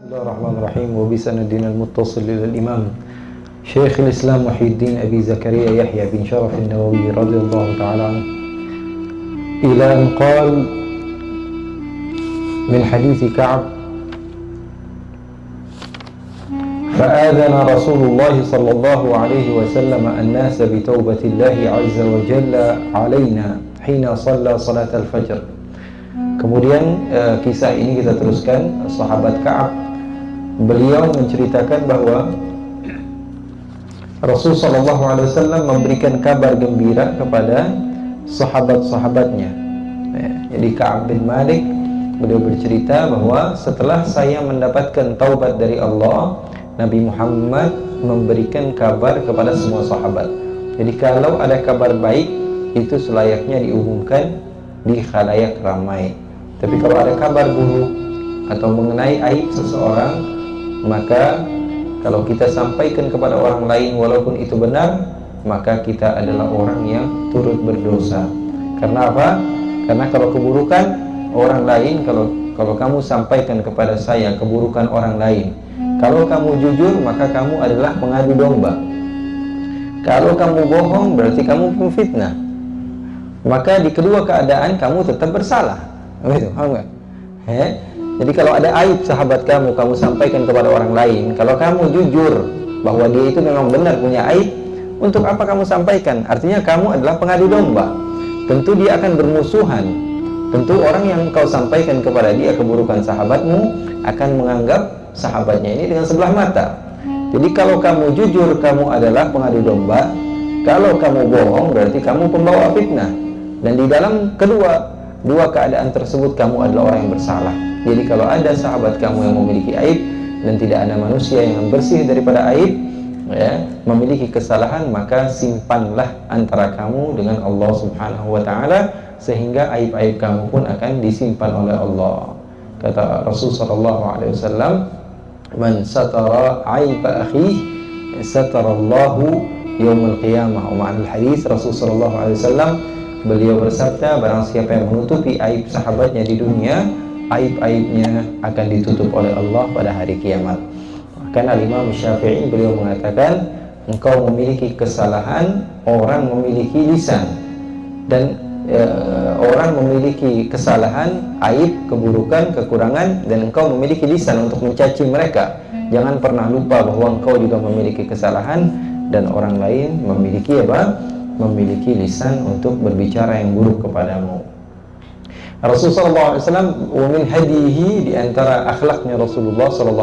Bismillahirrahmanirrahim. Wa bisanadina al-muttasil ila al-imam Syekhul Islam Muhyiddin Abi Zakaria Yahya bin Sharaf an-Nawawi radhiyallahu ta'ala anhu ila an qala min hadits Ka'b فآذن رسول الله صلى الله عليه وسلم الناس بتوبة الله عز وجل علينا حين صلى صلاة الفجر. Kemudian kisah ini kita teruskan. Sahabat Ka'ab, beliau menceritakan bahwa Rasul sallallahu alaihi wasallam memberikan kabar gembira kepada sahabat-sahabatnya. Jadi Ka'ab bin Malik, beliau bercerita bahwa setelah saya mendapatkan taubat dari Allah, Nabi Muhammad memberikan kabar kepada semua sahabat. Jadi kalau ada kabar baik, itu selayaknya diumumkan di khalayak ramai. Tapi kalau ada kabar buruk atau mengenai aib seseorang, maka kalau kita sampaikan kepada orang lain walaupun itu benar, maka kita adalah orang yang turut berdosa. Karena apa? Karena kalau keburukan orang lain, kalau kamu sampaikan kepada saya keburukan orang lain, kalau kamu jujur, maka kamu adalah pengadu domba. Kalau kamu bohong, berarti kamu pemfitnah. Maka di kedua keadaan kamu tetap bersalah. Begitu, paham nggak? Jadi kalau ada aib sahabat kamu sampaikan kepada orang lain. Kalau kamu jujur bahwa dia itu memang benar punya aib, untuk apa kamu sampaikan? Artinya kamu adalah pengadu domba. Tentu dia akan bermusuhan. Tentu orang yang kau sampaikan kepada dia keburukan sahabatmu akan menganggap sahabatnya ini dengan sebelah mata. Jadi kalau kamu jujur, kamu adalah pengadu domba. Kalau kamu bohong, berarti kamu pembawa fitnah. Dan di dalam dua keadaan tersebut kamu adalah orang yang bersalah. Jadi kalau ada sahabat kamu yang memiliki aib dan tidak ada manusia yang bersih daripada aib, memiliki kesalahan, maka simpanlah antara kamu dengan Allah Subhanahu wa ta'ala, sehingga aib-aib kamu pun akan disimpan oleh Allah. Kata Rasul sallallahu alaihi wasallam, man satara aiba akhihi satarallahu yaumul qiyamah. Ma'anal hadis, Rasul sallallahu alaihi wasallam beliau bersabda, barang siapa yang menutupi aib sahabatnya di dunia, aib-aibnya akan ditutup oleh Allah pada hari kiamat. Bahkan Al-Imam Syafi'i beliau mengatakan, engkau memiliki kesalahan, orang memiliki lisan. Dan orang memiliki kesalahan, aib, keburukan, kekurangan, dan engkau memiliki lisan untuk mencaci mereka. Jangan pernah lupa bahwa engkau juga memiliki kesalahan dan orang lain memiliki memiliki lisan untuk berbicara yang buruk kepadamu. Rasulullah SAW, min hadihi, di antara akhlaknya Rasulullah SAW,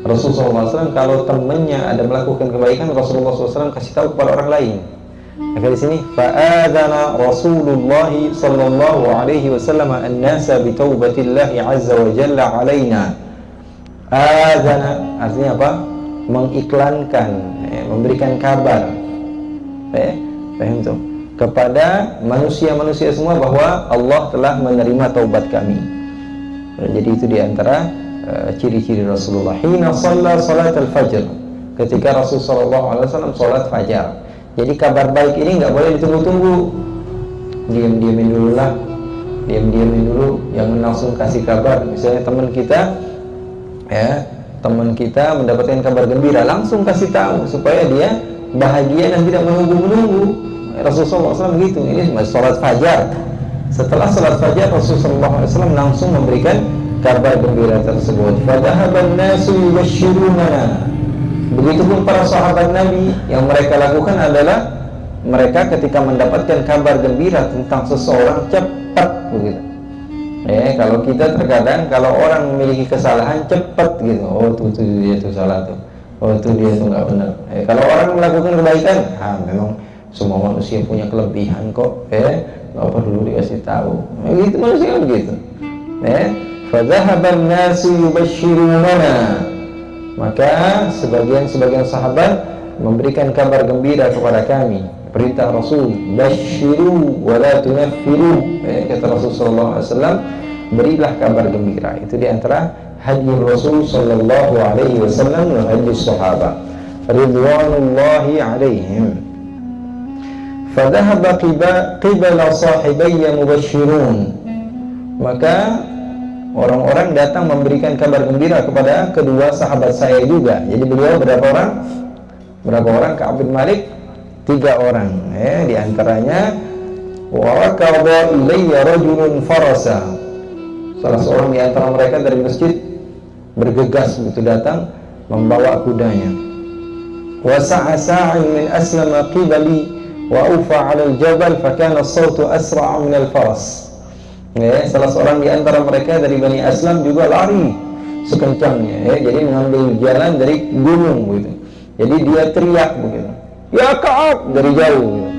Rasulullah SAW kalau temannya ada melakukan kebaikan, Rasulullah SAW kasih tahu kepada orang lain. Maka di sini fa'adzana Rasulullah sallallahu alaihi wasallam an-nasa bi taubatillahi azza wa jalla alaina. Adzana artinya apa? Mengiklankan, memberikan kabar. Paham tuh? Kepada manusia-manusia semua bahwa Allah telah menerima taubat kami. Jadi itu di antara ciri-ciri Rasulullah. Hina shalla salat al-fajr, ketika Rasul sallallahu alaihi wasallam salat fajar. Jadi kabar baik ini nggak boleh ditunggu-tunggu. Diam-diamin dulu lah, diam-diamin dulu, jangan langsung kasih kabar. Misalnya teman kita mendapatkan kabar gembira, langsung kasih tahu supaya dia bahagia dan tidak menunggu-menunggu. Rasulullah SAW begitu. Ini salat fajar. Setelah salat fajar, Rasulullah SAW langsung memberikan kabar gembira tersebut. Fadhahaban nasu yubashshiruna. Begitupun para sahabat Nabi, yang mereka lakukan adalah mereka ketika mendapatkan kabar gembira tentang seseorang cepat begitu. Kalau kita terkadang kalau orang memiliki kesalahan cepat gitu, oh tuh dia tuh salah tuh, oh tuh dia tuh nggak benar. Kalau orang melakukan kebaikan, memang semua manusia punya kelebihan kok, nggak perlu dikasih tahu. Gitu manusia begitu. Fadhahaban nasu yubashshiruna. Maka sebagian sahabat memberikan kabar gembira kepada kami. Perintah Rasul, basyiru wa la tunaffiru. Kata Rasulullah SAW, berilah kabar gembira. Itu di antara hadis Rasul sallallahu alaihi wasallam dan hadis sahabat ridwanullahi alaihim. Fadhahaba qibala sahibayya mubashshirun. Maka orang-orang datang memberikan kabar gembira kepada kedua sahabat saya juga. Jadi beliau berapa orang? Berapa orang? Ka'ab bin Malik 3 orang. Di antaranya wa rakaba ilayya rajulun farasa. Salah seorang di antara mereka dari masjid bergegas begitu datang membawa kudanya. Wa sa'a sa'in min aslama qibali wa ufa 'ala al-jabal fa kana as-sawtu asra'a min al-faras. Salah seorang di antara mereka dari Bani Aslam juga lari sekencangnya, jadi mengambil jalan dari gunung begitu. Jadi dia teriak begitu, ya Ka'ab, dari jauh gitu.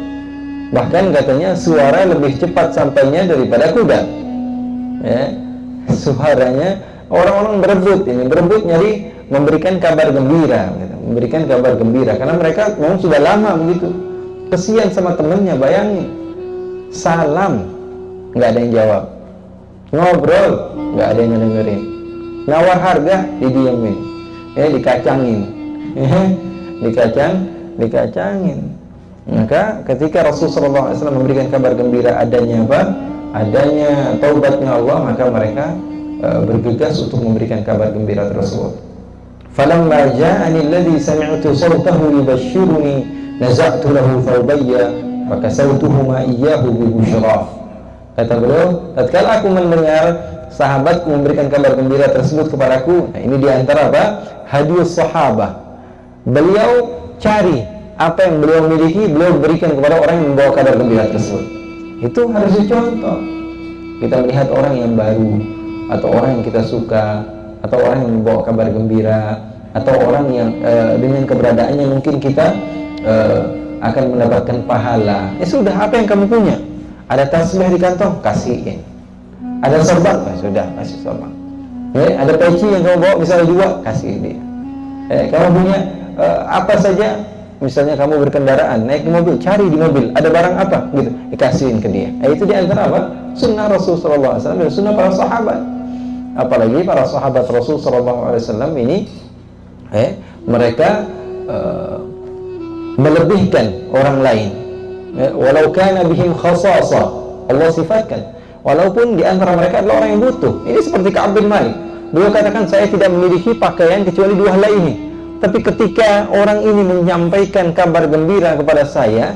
Bahkan katanya suara lebih cepat sampainya daripada kuda. Suaranya orang-orang berebut nyari memberikan kabar gembira gitu. Memberikan kabar gembira karena mereka memang sudah lama begitu. Kesian sama temennya, bayangin. Salam nggak ada yang jawab, ngobrol nggak ada yang dengerin, nawar harga didiemin, dikacangin, dikacangin. Maka ketika Rasulullah SAW memberikan kabar gembira adanya apa? Adanya taubatnya Allah, maka mereka bergegas untuk memberikan kabar gembira tersebut. Falamma ja'ani alladhi sami'tu sawtahu yubashshiruni naza'tu lahu thawbayya fakasawtuhuma iyyahu bi busyrah. Kata beliau, tatkala aku mendengar sahabatku memberikan kabar gembira tersebut kepadaku, nah ini diantara apa? Hadius sahabah. Beliau cari apa yang beliau miliki, beliau berikan kepada orang yang membawa kabar gembira tersebut. Itu harus dicontoh. Kita melihat orang yang baru, atau orang yang kita suka, atau orang yang membawa kabar gembira, atau orang yang dengan keberadaannya mungkin kita akan mendapatkan pahala. Ya sudah, apa yang kamu punya? Ada tasbih di kantong, kasihin. Ada sorban, sudah, kasih sorban. Ada peci yang kamu bawa, misalnya 2, kasih dia. Kamu punya apa saja, misalnya kamu berkendaraan, naik di mobil, cari di mobil, ada barang apa, gitu, dikasihin ke dia. Itu di antara apa? Sunnah Rasulullah SAW dan sunnah para sahabat. Apalagi para sahabat Rasulullah SAW ini, mereka melebihkan orang lain. Walau kana bihim khasasa, Allah sifatkan walaupun di antara mereka adalah orang yang butuh. Ini seperti Ka'ab bin Malik. Beliau katakan, saya tidak memiliki pakaian kecuali 2 helai ini. Tapi ketika orang ini menyampaikan kabar gembira kepada saya,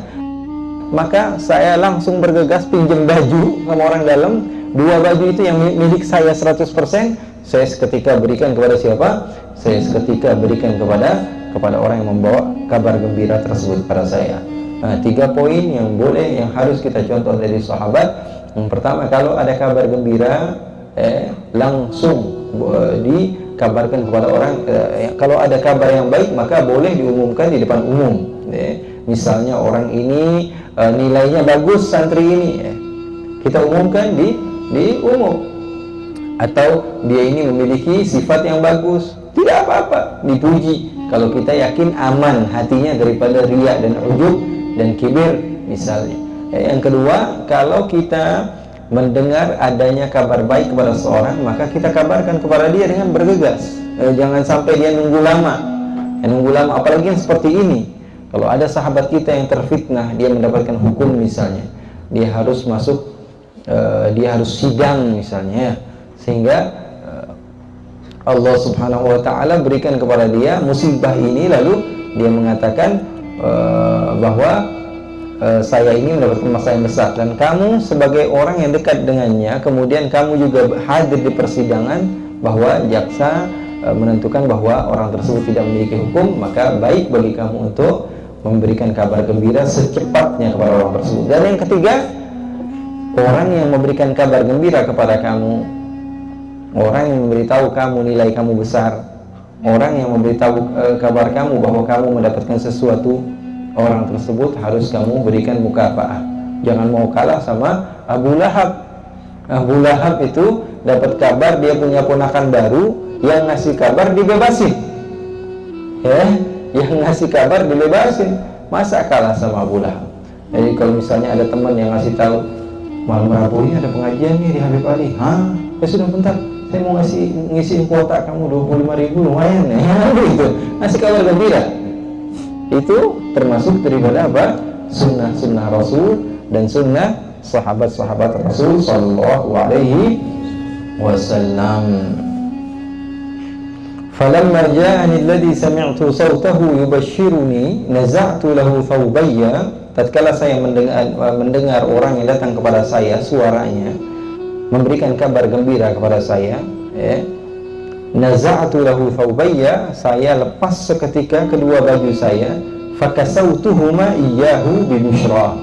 maka saya langsung bergegas pinjam baju sama orang dalam. 2 baju itu yang milik saya 100%, saya seketika berikan kepada siapa? Saya seketika berikan kepada orang yang membawa kabar gembira tersebut kepada saya. 3 poin yang harus kita contoh dari sahabat. Yang pertama, kalau ada kabar gembira, langsung dikabarkan kepada orang. Kalau ada kabar yang baik, maka boleh diumumkan di depan umum. Misalnya orang ini nilainya bagus, santri ini, kita umumkan di umum. Atau dia ini memiliki sifat yang bagus, tidak apa-apa, dipuji. Kalau kita yakin aman hatinya daripada riya dan ujub dan kibir misalnya. Yang kedua, kalau kita mendengar adanya kabar baik kepada seorang, maka kita kabarkan kepada dia dengan bergegas. Jangan sampai dia nunggu lama, apalagi yang seperti ini. Kalau ada sahabat kita yang terfitnah, dia mendapatkan hukum misalnya, dia harus masuk, dia harus sidang misalnya, sehingga Allah Subhanahu wa Ta'ala berikan kepada dia musibah ini, lalu dia mengatakan bahwa saya ini mendapatkan masalah yang besar, dan kamu sebagai orang yang dekat dengannya, kemudian kamu juga hadir di persidangan bahwa jaksa menentukan bahwa orang tersebut tidak memiliki hukum, maka baik bagi kamu untuk memberikan kabar gembira secepatnya kepada orang tersebut. Dan yang ketiga, orang yang memberikan kabar gembira kepada kamu, orang yang memberitahu kamu nilai kamu besar, orang yang memberitahu kabar kamu bahwa kamu mendapatkan sesuatu, orang tersebut harus kamu berikan mukafaah. Jangan mau kalah sama Abu Lahab. Abu Lahab itu dapat kabar dia punya ponakan baru, yang ngasih kabar dibebasin. Yang ngasih kabar dibebasin. Masa kalah sama Abu Lahab? Jadi kalau misalnya ada teman yang ngasih tahu, malam Rabu ini ada pengajian nih di Habib Ali. Ya sudah, bentar, saya mau ngisiin kuota kamu 25.000, lumayan ya. Gitu. Ngasih kabar gembira. Itu termasuk daripada apa? Sunnah Rasul dan sunnah sahabat-sahabat Rasul Sallallahu Alaihi wasallam. Falamma ja'ani alladhi sami'tu sawtahu yubashshiruni naza'tu lahu thawbayya. Tatkala saya mendengar orang yang datang kepada saya, suaranya memberikan kabar gembira kepada saya, naza'tu lahu thawbayya, saya lepas seketika kedua baju saya, fakasautuhuma iyyahu bibushra.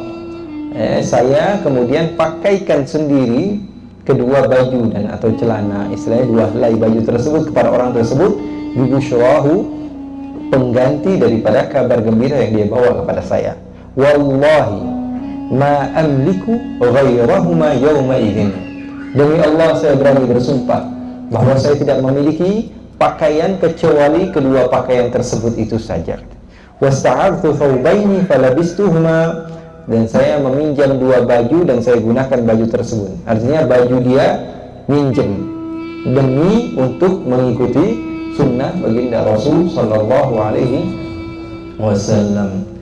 Saya kemudian pakaikan sendiri kedua baju dan atau celana, istilahnya dua helai baju tersebut kepada orang tersebut, bibushrahu, pengganti daripada kabar gembira yang dia bawa kepada saya. Wallahi ma amliku ghairahuma yawma idzin. Demi Allah saya berani bersumpah bahwa saya tidak memiliki pakaian kecuali kedua pakaian tersebut itu saja. Wasta'adtu thawbaini falabistuhuma, dan saya meminjam dua baju dan saya gunakan baju tersebut. Artinya baju dia minjem demi untuk mengikuti sunnah baginda Rasul sallallahu alaihi wasallam.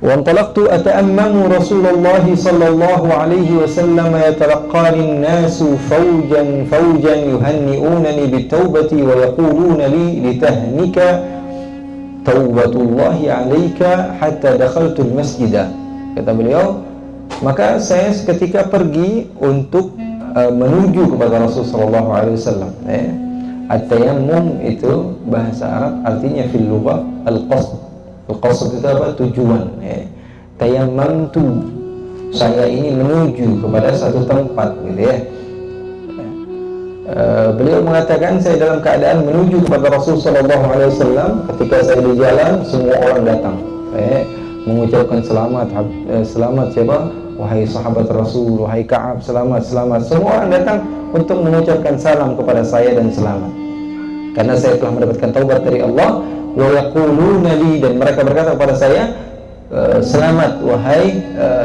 Wa antalaqtu ata'ammamu Rasulullah sallallahu alaihi wasallam yatalaqqani an-nasu fawjan yuhanni'unani bit-taubati wa yaquluna li litahnika taubatullahi alaika hatta dakhaltul masjidah. Kata beliau, maka saya seketika pergi untuk menuju kepada Rasul sallallahu alaihi wasallam. At-tayammum itu bahasa Arab artinya fil lughah al-qasd. Al-qasd itu apa? Tujuan. Tayammamtu, saya ini menuju kepada satu tempat, gitu ya. Beliau mengatakan saya dalam keadaan menuju kepada Rasul sallallahu alaihi wasallam. Ketika saya di jalan, semua orang datang mengucapkan selamat siapa? Wahai sahabat Rasul, wahai Ka'ab, selamat. Semua orang datang untuk mengucapkan salam kepada saya dan selamat, karena saya telah mendapatkan taubat dari Allah. Wa yaquluna li, dan mereka berkata kepada saya, selamat wahai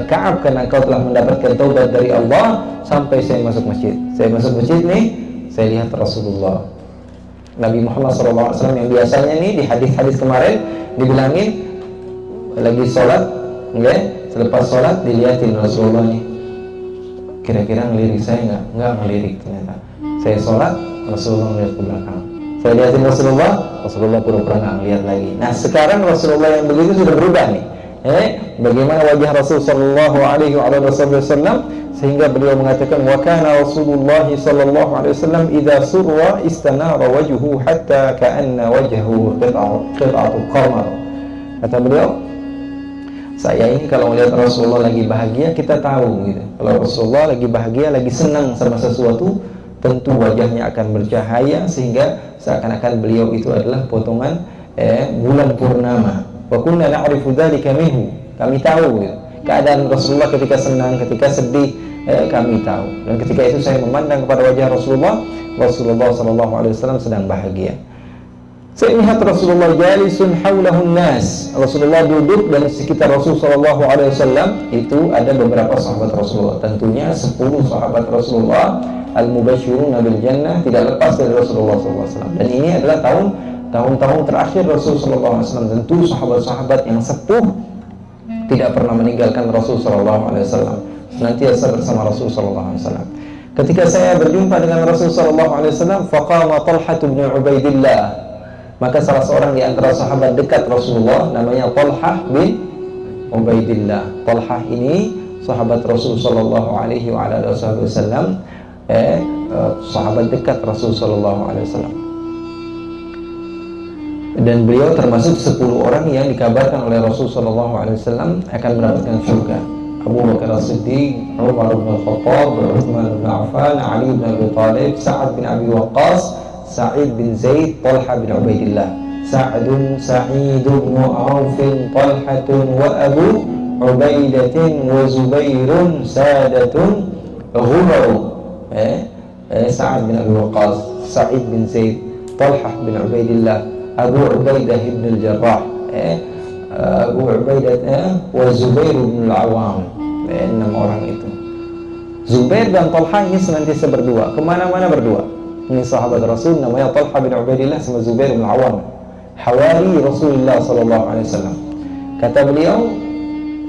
Ka'ab, karena engkau telah mendapatkan taubat dari Allah. Sampai saya masuk masjid. Saya masuk masjid nih, saya lihat Rasulullah Nabi Muhammad SAW yang biasanya nih di hadis-hadis kemarin dibilangin lagi sholat, selepas sholat dilihatin Rasulullah nih, kira-kira ngelirik saya nggak ngelirik. Ternyata saya sholat, Rasulullah melihat ke belakang. Saya lihatin Rasulullah pura-pura nggak ngelihat lagi. Nah sekarang Rasulullah yang begitu sudah berubah nih. Bagaimana wajah Rasul sallallahu alaihi wasallam, sehingga beliau mengatakan, wa kana Rasulullah sallallahu alaihi wasallam idza surra istanara wajhuhu hatta ka'anna wajhahu qit'atu qamar. Kata beliau, saya ini kalau melihat Rasulullah lagi bahagia, kita tahu gitu. Kalau Rasulullah lagi bahagia, lagi senang sama sesuatu, tentu wajahnya akan bercahaya sehingga seakan-akan beliau itu adalah potongan bulan purnama. Wa kunna na'rifu dzalika minhu. Kami tahu gitu, keadaan Rasulullah ketika senang, ketika sedih, kami tahu. Dan ketika itu saya memandang kepada wajah Rasulullah sallallahu alaihi wasallam sedang bahagia. Saya lihat Rasulullah jalisun haulahun nas. Rasulullah duduk dan di sekitar Rasul sallallahu alaihi wasallam itu ada beberapa sahabat Rasulullah. Tentunya 10 sahabat Rasulullah al-mubashshiruna bil jannah tidak lepas dari Rasulullah sallallahu alaihi wasallam. Dan ini adalah tahun-tahun terakhir Rasul sallallahu alaihi wasallam. Tentu sahabat-sahabat yang sepuh tidak pernah meninggalkan Rasul sallallahu alaihi wasallam, senantiasa bersama Rasul sallallahu alaihi wasallam. Ketika saya berjumpa dengan Rasul sallallahu alaihi wasallam, faqama Talhah bin Ubaidillah, maka salah seorang di antara sahabat dekat Rasulullah namanya Talhah bin Ubaidillah. Talhah ini sahabat Rasul sallallahu alaihi wasallam, sahabat dekat Rasul sallallahu alaihi wasallam. Dan beliau termasuk 10 orang yang dikabarkan oleh Rasul sallallahu alaihi wasallam akan mendapatkan surga. Abu Bakar As-Siddiq, Umar bin Khattab, Utsman bin Affan, Ali bin Abi Thalib, Sa'ad bin Abi Waqqas, Sa'id bin Zaid, Talha bin Ubaidillah. Sa'dun, Sa'id bin Auf, Talha wa Abu Ubaidah wa Zubairun sadatun ghubaru. Sa'ad bin Abi Waqqas, Sa'id bin Zaid, Talha bin Ubaidillah, Abu Ubaidah bin al-Jarrah, Abu Ubaidah wa Zubair bin al-Awam. 6 orang itu. Zubair dan Talha ini senantiasa berdua, kemana-mana berdua. Ini sahabat Rasul namanya Talha bin Ubaidillah sama Zubair bin al-Awam, hawari Rasulullah sallallahu alaihi wasallam. Kata beliau,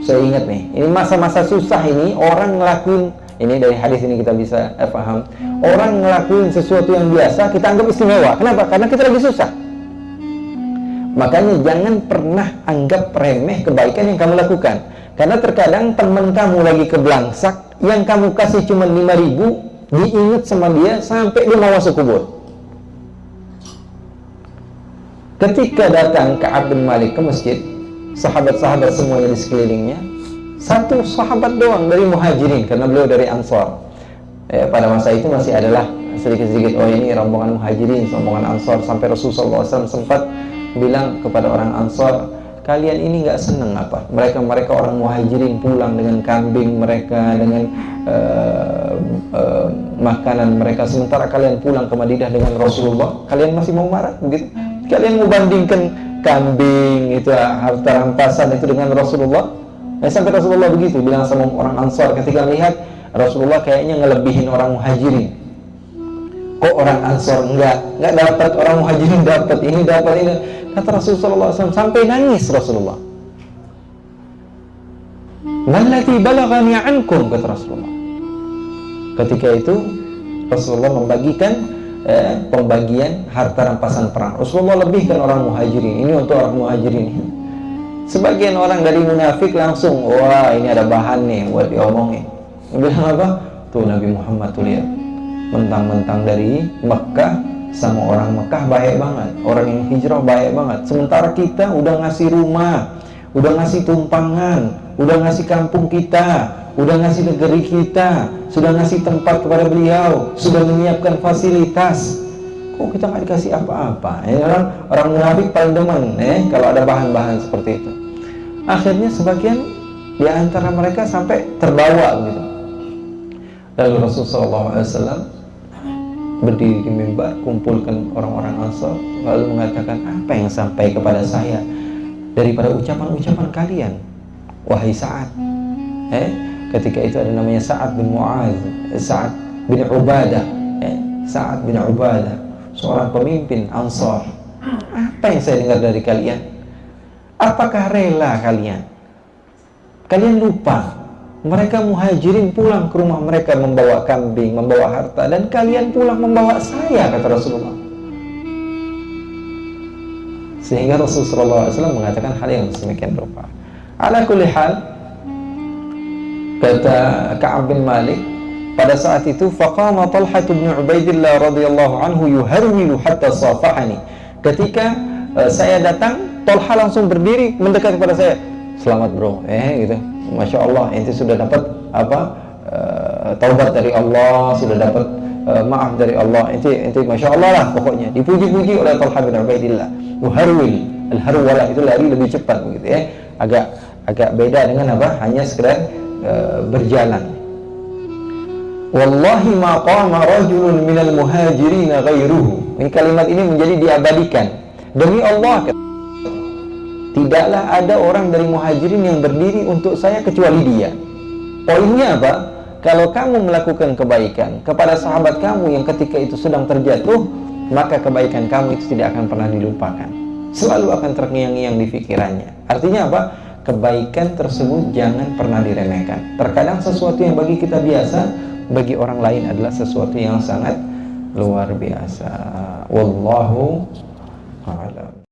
saya ingat nih, ini masa-masa susah ini, orang ngelakuin ini dari hadis ini kita bisa paham, orang ngelakuin sesuatu yang biasa kita anggap istimewa. Kenapa? Karena kita lagi susah. Makanya jangan pernah anggap remeh kebaikan yang kamu lakukan. Karena terkadang teman kamu lagi keblangsak, yang kamu kasih cuma 5.000, diingat sama dia sampai dia mau masuk kubur. Ketika datang Ka'ab bin Malik ke masjid, sahabat-sahabat semuanya di sekelilingnya, satu sahabat doang dari Muhajirin, karena beliau dari Ansor. Pada masa itu masih adalah sedikit-sedikit, oh ini rombongan Muhajirin, rombongan Ansor. Sampai Rasulullah SAW sempat bilang kepada orang Ansor, kalian ini nggak seneng apa? Mereka orang Muhajirin pulang dengan kambing mereka, dengan makanan mereka, sementara kalian pulang ke Madinah dengan Rasulullah, kalian masih mau marah begitu? Kalian mau bandingkan kambing itu, harta rampasan itu dengan Rasulullah? Sampai Rasulullah begitu bilang sama orang Ansor ketika melihat Rasulullah kayaknya ngelebihin orang Muhajirin. Kok orang Ansor enggak dapat, orang Muhajirin dapat, ini dapat ini. Kata Rasulullah SAW, sampai nangis Rasulullah. Mallati balaghani ankum, kata Rasulullah. Ketika itu Rasulullah membagikan pembagian harta rampasan perang. Rasulullah lebihkan orang Muhajirin. Ini untuk orang Muhajirin. Sebagian orang dari munafik langsung, wah ini ada bahan nih buat diomongin. Bilang apa? Tuh Nabi Muhammad tuh lihat, mentang-mentang dari Mekah, sama orang Mekah baik banget, orang yang hijrah baik banget, sementara kita udah ngasih rumah, udah ngasih tumpangan, udah ngasih kampung kita, udah ngasih negeri kita, sudah ngasih tempat kepada beliau, sudah menyiapkan fasilitas, kok kita nggak dikasih apa-apa? Orang munafik paling demen kalau ada bahan-bahan seperti itu. Akhirnya sebagian di antara mereka sampai terbawa gitu. Lalu Rasulullah SAW berdiri di mimbar, kumpulkan orang-orang Ansar, lalu mengatakan, apa yang sampai kepada saya daripada ucapan-ucapan kalian, wahai Sa'ad. Ketika itu ada namanya Sa'ad bin Mu'adz, Sa'ad bin Ubadah, Sa'ad bin Ubadah, seorang pemimpin Ansar. Apa yang saya dengar dari kalian? Apakah rela kalian? Kalian lupa mereka Muhajirin pulang ke rumah mereka membawa kambing, membawa harta, dan kalian pulang membawa saya, kata Rasulullah. Sehingga Rasulullah SAW mengatakan hal yang sedemikian rupa. Ala kulli hal, kata Ka'ab bin Malik, pada saat itu faqama Talha bin Ubaidillah radhiyallahu anhu yuharwilu hatta safahani. Ketika saya datang, Talha langsung berdiri mendekat kepada saya. Selamat bro, gitu. Masya Allah, ente sudah dapat taubat dari Allah, sudah dapat maaf dari Allah. Ente Masya Allah lah pokoknya. Dipuji-puji oleh Talha bin Ubaidillah. Muharwil, al-harwalah itu lari lebih cepat begitu ya. Agak beda dengan hanya sekedar berjalan. Wallahi ma qama rajulun minal muhajirin ghairuhu. Ini kalimat ini menjadi diabadikan. Demi Allah, tidaklah ada orang dari Muhajirin yang berdiri untuk saya kecuali dia. Poinnya apa? Kalau kamu melakukan kebaikan kepada sahabat kamu yang ketika itu sedang terjatuh, maka kebaikan kamu itu tidak akan pernah dilupakan, selalu akan terngiang-ngiang di pikirannya. Artinya apa? Kebaikan tersebut jangan pernah diremehkan. Terkadang sesuatu yang bagi kita biasa, bagi orang lain adalah sesuatu yang sangat luar biasa. Wallahu a'lam.